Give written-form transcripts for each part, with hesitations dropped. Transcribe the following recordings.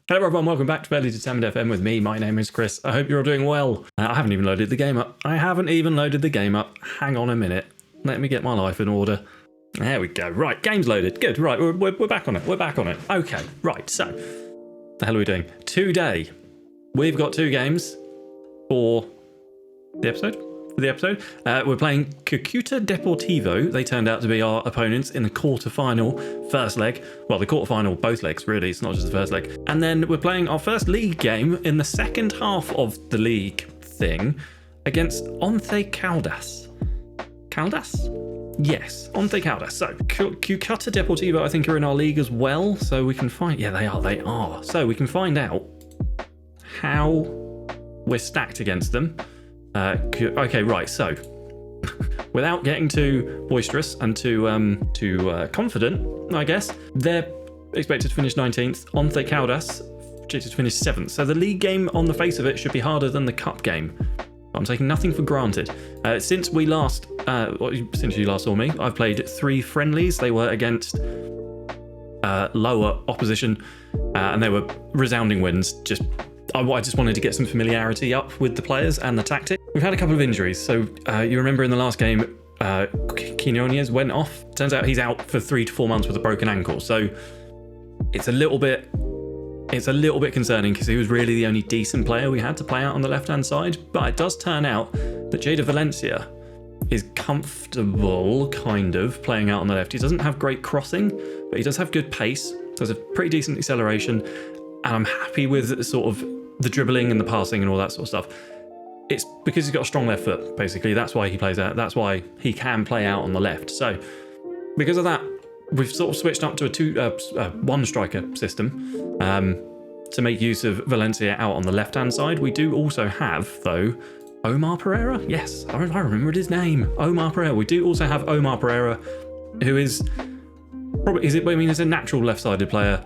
Hello everyone, welcome back to FairlyDeterminedFM with me. My name is Chris. I hope you're all doing well. I haven't even loaded the game up. Hang on a minute. Let me get my life in order. There we go. Right, game's loaded. Good. Right, we're back on it. Okay, right, so the hell are we doing? Today, we've got two games for the episode. We're playing Cúcuta Deportivo. They turned out to be our opponents in the quarterfinal first leg. Well, the quarterfinal, both legs, really. It's not just the first leg. And then we're playing our first league game in the second half of the league thing against Once Caldas. Caldas? Yes, Once Caldas. So, Cúcuta Deportivo, I think, are in our league as well. So we can find... Yeah, they are. So we can find out how we're stacked against them. Okay, right, so without getting too boisterous and too confident, I guess, they're expected to finish 19th. Once Caldas projected to finish 7th. So the league game on the face of it should be harder than the cup game. I'm taking nothing for granted. Since you last saw me, I've played 3 friendlies. They were against lower opposition, and they were resounding wins. I just wanted to get some familiarity up with the players and the tactic. We've had a couple of injuries. So you remember in the last game, Quinones went off. Turns out he's out for 3 to 4 months with a broken ankle. So it's a little bit concerning because he was really the only decent player we had to play out on the left-hand side. But it does turn out that Jada Valencia is comfortable, kind of, playing out on the left. He doesn't have great crossing, but he does have good pace. Does a pretty decent acceleration. And I'm happy with sort of the dribbling and the passing and all that sort of stuff. It's because he's got a strong left foot, basically. That's why he plays out. That's why he can play out on the left. So because of that, we've sort of switched up to a one striker system to make use of Valencia out on the left-hand side. We do also have, though, Omar Pereira. Yes, I remembered his name. Omar Pereira. We do also have Omar Pereira, who is probably, he's a natural left-sided player.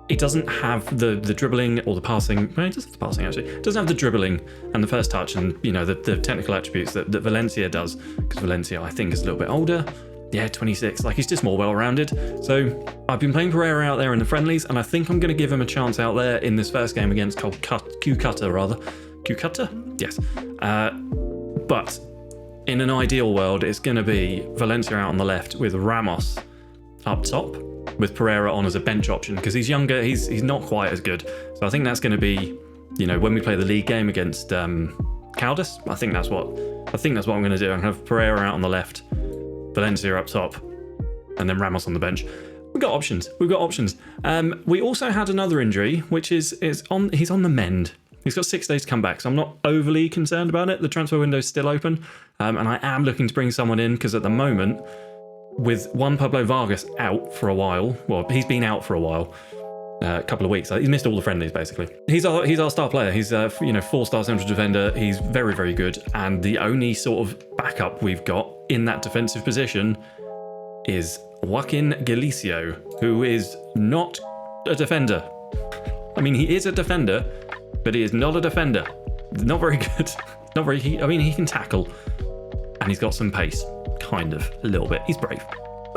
He doesn't have the dribbling or the passing. Well, he does have the passing, actually. He doesn't have the dribbling and the first touch and, the technical attributes that Valencia does. Because Valencia, I think, is a little bit older. Yeah, 26. He's just more well-rounded. So I've been playing Pereira out there in the friendlies, and I think I'm going to give him a chance out there in this first game against Cúcuta, rather. Cúcuta? Yes. But in an ideal world, it's going to be Valencia out on the left with Ramos up top, with Pereira on as a bench option, because he's younger, he's not quite as good. So I think that's going to be, when we play the league game against Caldas, I think that's what I'm going to do. I'm going to have Pereira out on the left, Valencia up top, and then Ramos on the bench. We've got options. We also had another injury, which he's on the mend. He's got 6 days to come back, so I'm not overly concerned about it. The transfer window's still open, and I am looking to bring someone in, because at the moment, with Juan Pablo Vargas out for a while, well, he's been out for a while, a couple of weeks. He's missed all the friendlies, basically. He's our star player. He's a 4-star central defender. He's very, very good. And the only sort of backup we've got in that defensive position is Joaquin Galicio, who is not a defender. He is a defender, but he is not a defender. Not very good. He can tackle, and he's got some pace. Kind of, a little bit. He's brave.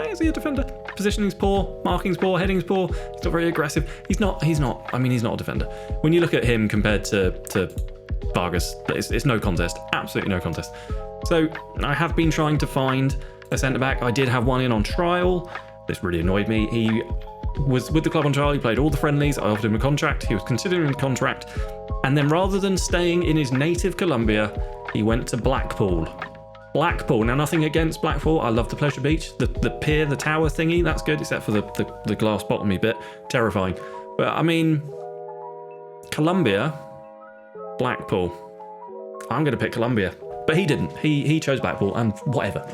Is he a defender? Positioning's poor, marking's poor, heading's poor. He's not very aggressive. He's not a defender. When you look at him compared to Vargas, it's no contest. Absolutely no contest. So I have been trying to find a centre-back. I did have one in on trial. This really annoyed me. He was with the club on trial. He played all the friendlies. I offered him a contract. He was considering a contract. And then rather than staying in his native Colombia, he went to Blackpool. Now, nothing against Blackpool. I love the Pleasure Beach. The pier, the tower thingy, that's good, except for the glass bottomy bit. Terrifying. But, Colombia, Blackpool. I'm going to pick Colombia. But he didn't. He chose Blackpool, and whatever.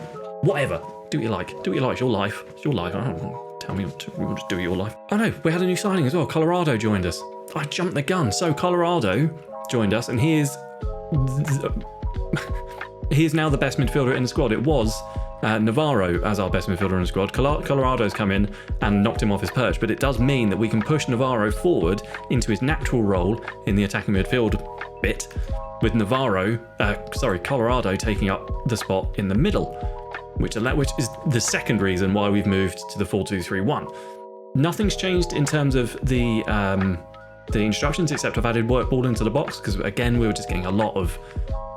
Do what you like. It's your life. I don't tell me what to do with your life. Oh, no, we had a new signing as well. Colorado joined us. I jumped the gun. So, Colorado joined us, and he is now the best midfielder in the squad. It was Navarro as our best midfielder in the squad. Colorado's come in and knocked him off his perch, but it does mean that we can push Navarro forward into his natural role in the attacking midfield bit, with Colorado taking up the spot in the middle, which is the second reason why we've moved to the 4-2-3-1. Nothing's changed in terms of the the instructions, except I've added work ball into the box because, again, we were just getting a lot of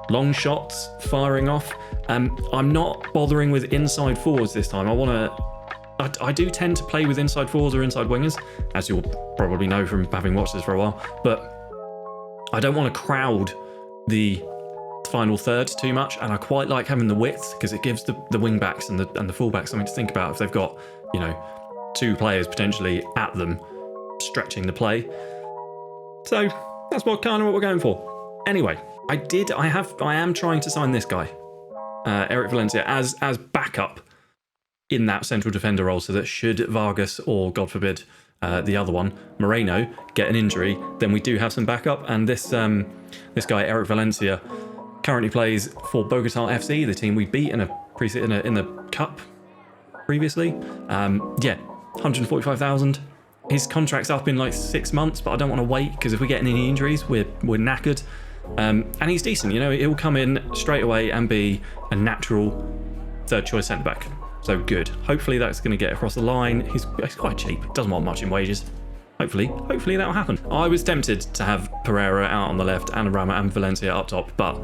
long shots firing off. I'm not bothering with inside forwards this time. I do tend to play with inside forwards or inside wingers, as you'll probably know from having watched this for a while, but I don't want to crowd the final third too much, and I quite like having the width because it gives the wing backs and the fullbacks something to think about if they've got, you know, two players potentially at them stretching the play. So that's what we're going for. Anyway, I am trying to sign this guy, Eric Valencia, as backup in that central defender role, so that should Vargas or, God forbid, the other one, Moreno, get an injury, then we do have some backup. And this guy, Eric Valencia, currently plays for Bogota FC, the team we beat in the cup previously. 145,000. His contract's up in like 6 months, but I don't want to wait because if we get any injuries, we're knackered. And he's decent, you know. He'll come in straight away and be a natural third choice centre back. So good. Hopefully that's going to get across the line. He's quite cheap. Doesn't want much in wages. Hopefully that'll happen. I was tempted to have Pereira out on the left and Rama and Valencia up top, but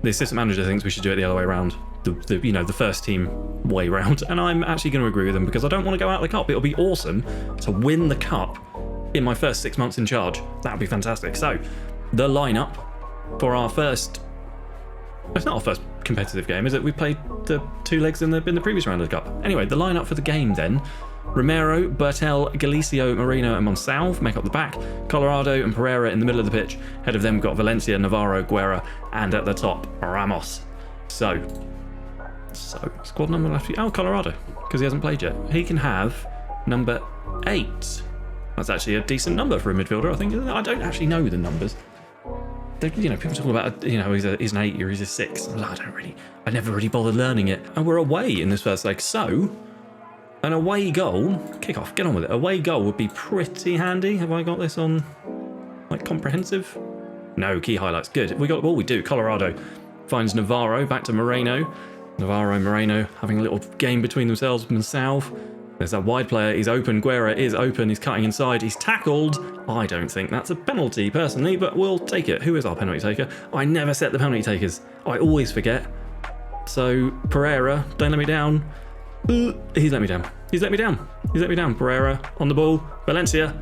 the assistant manager thinks we should do it the other way around. The first team way round, and I'm actually going to agree with him because I don't want to go out of the cup. It'll be awesome to win the cup in my first 6 months in charge. That would be fantastic. So the lineup for our first, it's not our first competitive game, is it? We played the 2 legs in the previous round of the cup. Anyway, the lineup for the game then: Romero, Bertel, Galicio, Moreno and Monsalve make up the back. Colorado and Pereira in the middle of the pitch. Ahead of them we've got Valencia, Navarro, Guerra, and at the top Ramos. So squad number left. Oh, Colorado, because he hasn't played yet. He can have number 8. That's actually a decent number for a midfielder, I think. I don't actually know the numbers. People talk about, he's an 8 or he's a 6. I never really bothered learning it. And we're away in this first leg, so an away goal, kick off, get on with it. Away goal would be pretty handy. Have I got this on, like, comprehensive? No, key highlights, good. We got the ball, we do. Colorado finds Navarro, back to Moreno. Navarro, Moreno having a little game between themselves. Monsalve, there's that wide player, he's open. Guerra is open, he's cutting inside, he's tackled. I don't think that's a penalty personally, but we'll take it. Who is our penalty taker? I never set the penalty takers, I always forget. So Pereira, don't let me down. He's let me down. Pereira on the ball. Valencia.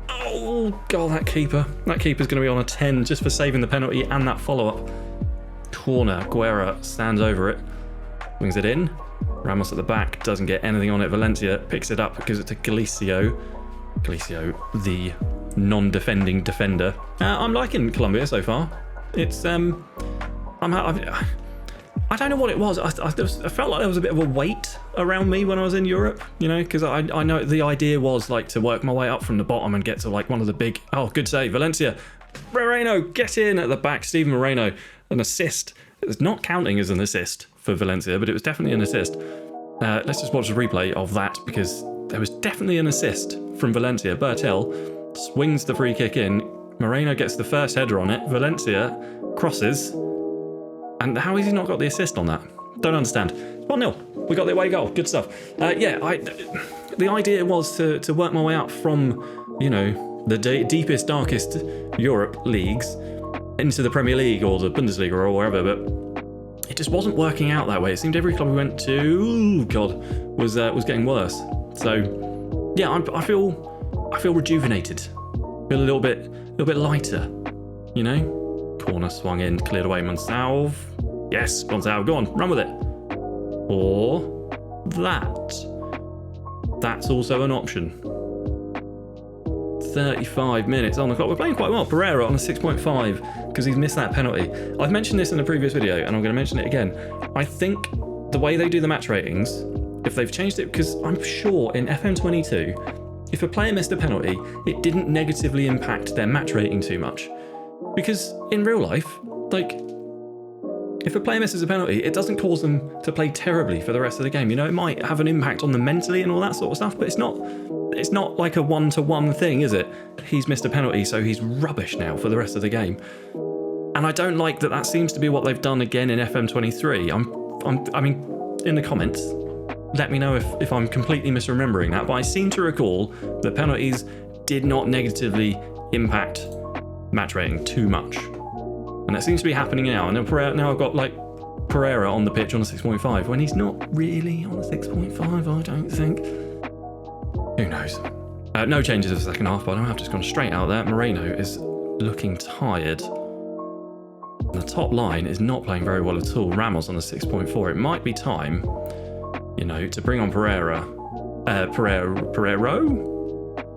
Oh god, that keeper's going to be on a 10 just for saving the penalty and that follow-up. Corner, Guerra stands over it, wings it in. Ramos at the back, doesn't get anything on it. Valencia picks it up because it's a Galicio, the non-defending defender. I'm liking Colombia so far. It's I don't know what it was. I felt like there was a bit of a weight around me when I was in Europe, because I know the idea was like to work my way up from the bottom and get to like one of the big. Oh, good save, Valencia. Moreno, get in at the back. Steven Moreno, an assist. It's not counting as an assist for Valencia, but it was definitely an assist. Let's just watch the replay of that because there was definitely an assist from Valencia. Bertel swings the free kick in. Moreno gets the first header on it. Valencia crosses. And how has he not got the assist on that? Don't understand. 1-0. We got the away goal. Good stuff. The idea was to work my way up from, the deepest, darkest Europe leagues into the Premier League or the Bundesliga or wherever, but it just wasn't working out that way. It seemed every club we went to, was getting worse. So, yeah, I feel rejuvenated. Feel a little bit lighter, Corner swung in, cleared away. Monsalve. Yes, Monsalve, go on, run with it. Or that. That's also an option. 35 minutes on the clock. We're playing quite well. Pereira on a 6.5 because he's missed that penalty. I've mentioned this in a previous video and I'm going to mention it again. I think the way they do the match ratings, if they've changed it, because I'm sure in FM23, if a player missed a penalty, it didn't negatively impact their match rating too much. Because in real life, if a player misses a penalty, it doesn't cause them to play terribly for the rest of the game. It might have an impact on them mentally and all that sort of stuff, but it's not like a one-to-one thing, is it? He's missed a penalty, so he's rubbish now for the rest of the game. And I don't like that seems to be what they've done again in FM23. I mean, in the comments, let me know if I'm completely misremembering that, but I seem to recall that penalties did not negatively impact match rating too much. And that seems to be happening now. And now I've got like Pereira on the pitch on a 6.5 when he's not really on a 6.5, I don't think. Who knows? No changes in the second half, but I've just gone straight out there. Moreno is looking tired. And the top line is not playing very well at all. Ramos on a 6.4. It might be time, to bring on Pereiro?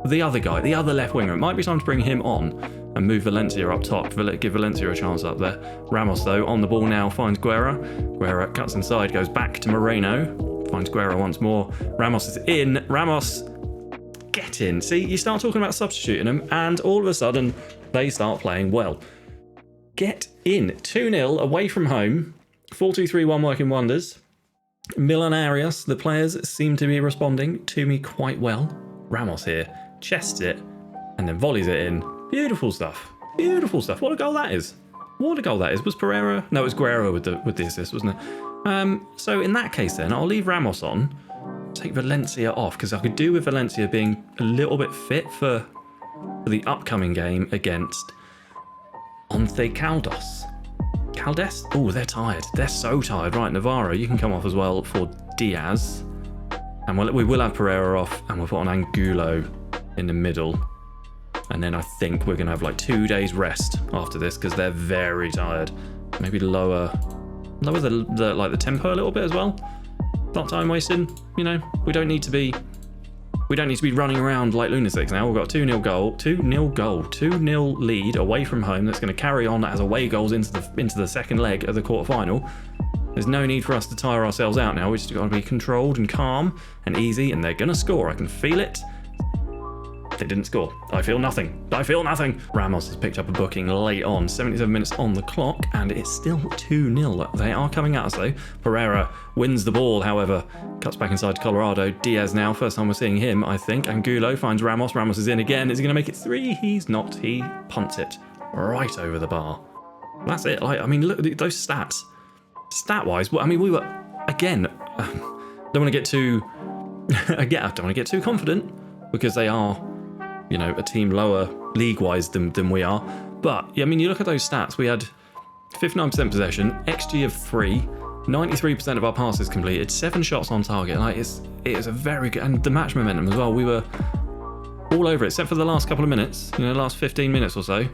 The other guy, the other left winger. It might be time to bring him on and move Valencia up top. Give Valencia a chance up there. Ramos, though, on the ball now, finds Guerra. Guerra cuts inside, goes back to Moreno. Finds Guerra once more. Ramos is in. Ramos, get in. See, you start talking about substituting them, and all of a sudden, they start playing well. Get in. 2-0 away from home. 4-2-3-1 working wonders. Millonarios, the players seem to be responding to me quite well. Ramos here, chests it, and then volleys it in. Beautiful stuff. Beautiful stuff. What a goal that is. What a goal that is. Was Pereira? No, it was Guerrero with the assist, wasn't it? So in that case then, I'll leave Ramos on, take Valencia off, because I could do with Valencia being a little bit fit for the upcoming game against Once Caldas. Caldes? Oh, they're tired. They're so tired. Right, Navarro, you can come off as well for Diaz. And we will have Pereira off, and we'll put on Angulo in the middle. And then I think we're going to have like 2 days rest after this, because they're very tired. Maybe lower the tempo a little bit as well. Not time wasting, we don't need to be running around like lunatics now. We've got 2-0 lead away from home that's going to carry on as away goals into the second leg of the quarterfinal. There's no need for us to tire ourselves out now. We just got to be controlled and calm and easy, and they're going to score. I can feel it. They didn't score. I feel nothing. Ramos has picked up a booking late on, 77 minutes on the clock, and it's still 2-0. They are coming at us though. Pereira wins the ball, however, cuts back inside to Colorado. Diaz now, first time we're seeing him, I think. Angulo finds Ramos. Ramos is in again. Is he going to make it 3? He's not. He punts it right over the bar. That's it. Look at those stats. Stat-wise, we were, again, don't want to get too, I don't want to get too confident, because they are, a team lower league-wise than we are. But, you look at those stats. We had 59% possession, XG of 3, 93% of our passes completed, 7 shots on target. It is a very good, and the match momentum as well. We were all over it, except for the last couple of minutes, the last 15 minutes or so.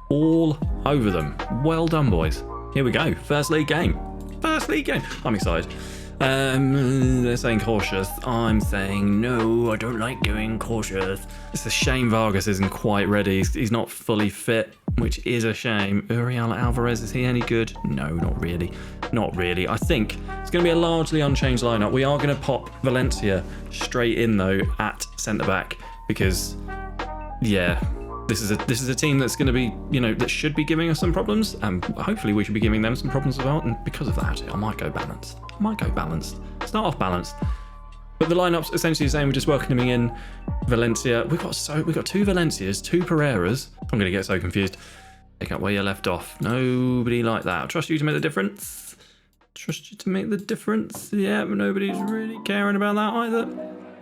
All over them. Well done, boys. Here we go. First league game. I'm excited. They're saying cautious. I'm saying no, I don't like doing cautious. It's a shame Vargas isn't quite ready. He's not fully fit, which is a shame. Uriel Alvarez, is he any good? No, not really. I think it's going to be a largely unchanged lineup. We are going to pop Valencia straight in though at centre back, because this is a team that's going to be, that should be giving us some problems, and hopefully we should be giving them some problems as well. And because of that, I might go balanced. Start off balanced. But the lineup's essentially the same. We're just welcoming in Valencia. We've got 2 Valencias, 2 Pereiras. I'm going to get so confused. Pick up where you left off. Nobody like that. I trust you to make the difference. Yeah, but nobody's really caring about that either.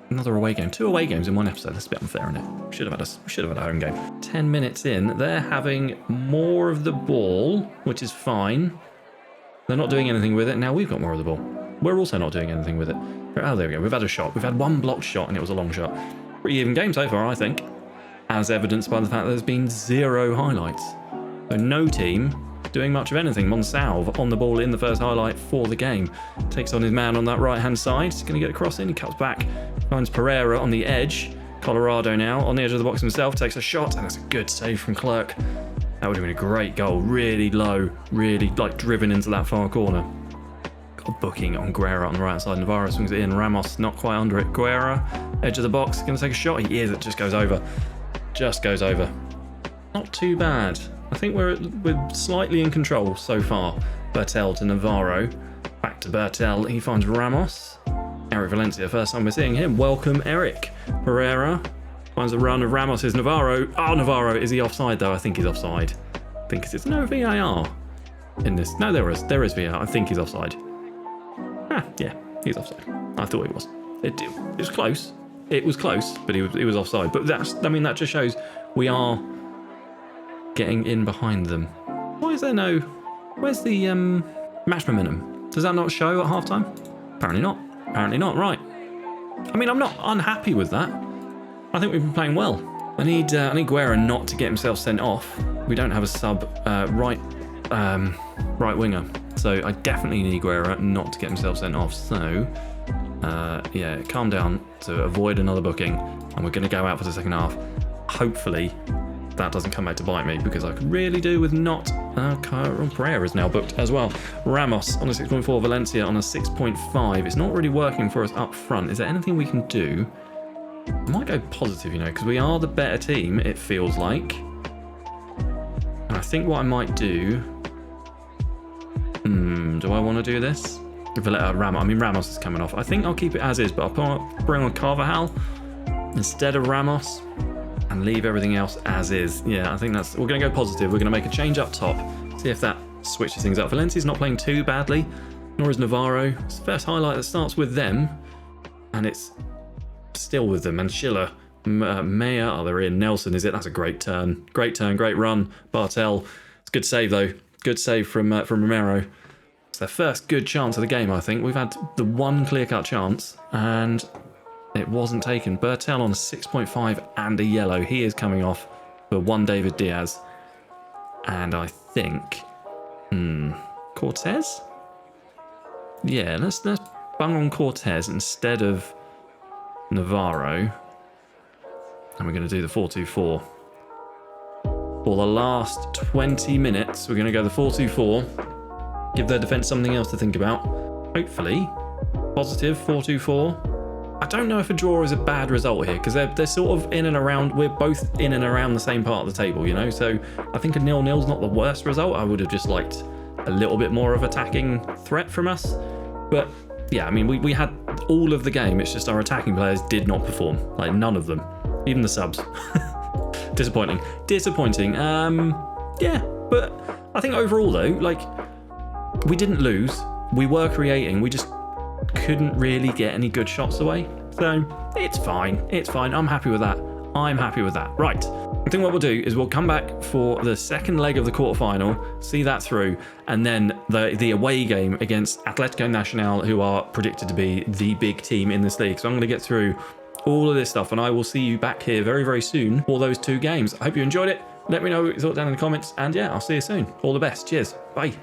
Another away game. 2 away games in one episode. That's a bit unfair, isn't it? We should have had a home game. 10 minutes in, they're having more of the ball, which is fine. They're not doing anything with it. Now we've got more of the ball. We're also not doing anything with it. Oh, there we go. We've had a shot. We've had 1 blocked shot, and it was a long shot. Pretty even game so far, I think, as evidenced by the fact that there's been 0 highlights. So no team doing much of anything. Monsalve on the ball in the first highlight for the game. Takes on his man on that right-hand side. He's going to get a cross in. He cuts back. Finds Pereira on the edge. Colorado now on the edge of the box himself. Takes a shot, and that's a good save from Clerk. That would have been a great goal. Really low. Really, driven into that far corner. Got a booking on Guerra on the right side. Navarro swings it in. Ramos not quite under it. Guerra, edge of the box. Going to take a shot. He is. It just goes over. Not too bad. I think we're slightly in control so far. Bertel to Navarro. Back to Bertel. He finds Ramos. Eric Valencia, first time we're seeing him. Welcome, Eric. Pereira finds a run of Ramos. Is Navarro. Oh, Navarro. Is he offside, though? I think he's offside. I think it's no VAR in this. No, there is VAR. I think he's offside. Yeah, he's offside. I thought he was. It was close. It was close, but he was offside. But that just shows we are getting in behind them. Why is there no... Where's the match momentum? Does that not show at halftime? Apparently not. Apparently not, right. I mean, I'm not unhappy with that. I think we've been playing well. I need Guerra not to get himself sent off. We don't have a sub right winger. So I definitely need Guerra not to get himself sent off. So, yeah, calm down to avoid another booking. And we're going to go out for the second half. Hopefully, that doesn't come back to bite me because I could really do with not... Pereira is now booked as well. Ramos on a 6.4, Valencia on a 6.5. It's not really working for us up front. Is there anything we can do? I might go positive, you know, because we are the better team, it feels like. And I think what I might do... do I want to do this? Ramos is coming off. I think I'll keep it as is, but I'll bring on Carvajal instead of Ramos and leave everything else as is. Yeah, I think that's... We're going to go positive. We're going to make a change up top. See if that switches things up. Valencia's not playing too badly, nor is Navarro. It's the first highlight that starts with them, and it's still with them. And Schiller, Meyer, they're in. Nelson, is it? That's a great turn. Great turn, great run. Bartel. It's a good save, though. Good save from Romero. It's their first good chance of the game, I think. We've had the one clear-cut chance, and... it wasn't taken. Bertel on a 6.5 and a yellow. He is coming off for one David Diaz. And I think... Cortez? Yeah, let's bung on Cortez instead of Navarro. And we're going to do the 4-2-4. For the last 20 minutes, we're going to go the 4-2-4. Give their defence something else to think about. Hopefully, positive 4-2-4. I don't know if a draw is a bad result here because they're sort of in and around. We're both in and around the same part of the table, you know. So I think a 0-0 is not the worst result. I would have just liked a little bit more of attacking threat from us. But yeah, I mean, we had all of the game. It's just our attacking players did not perform. Like none of them, even the subs. Disappointing. Yeah, but I think overall though, like we didn't lose. We were creating. We just couldn't really get any good shots away. So it's fine. I'm happy with that. Right. I think what we'll do is we'll come back for the second leg of the quarterfinal, see that through, and then the away game against Atletico Nacional, who are predicted to be the big team in this league. So I'm going to get through all of this stuff, and I will see you back here very, very soon for those two games. I hope you enjoyed it. Let me know what you thought down in the comments, and yeah, I'll see you soon. All the best. Cheers. Bye.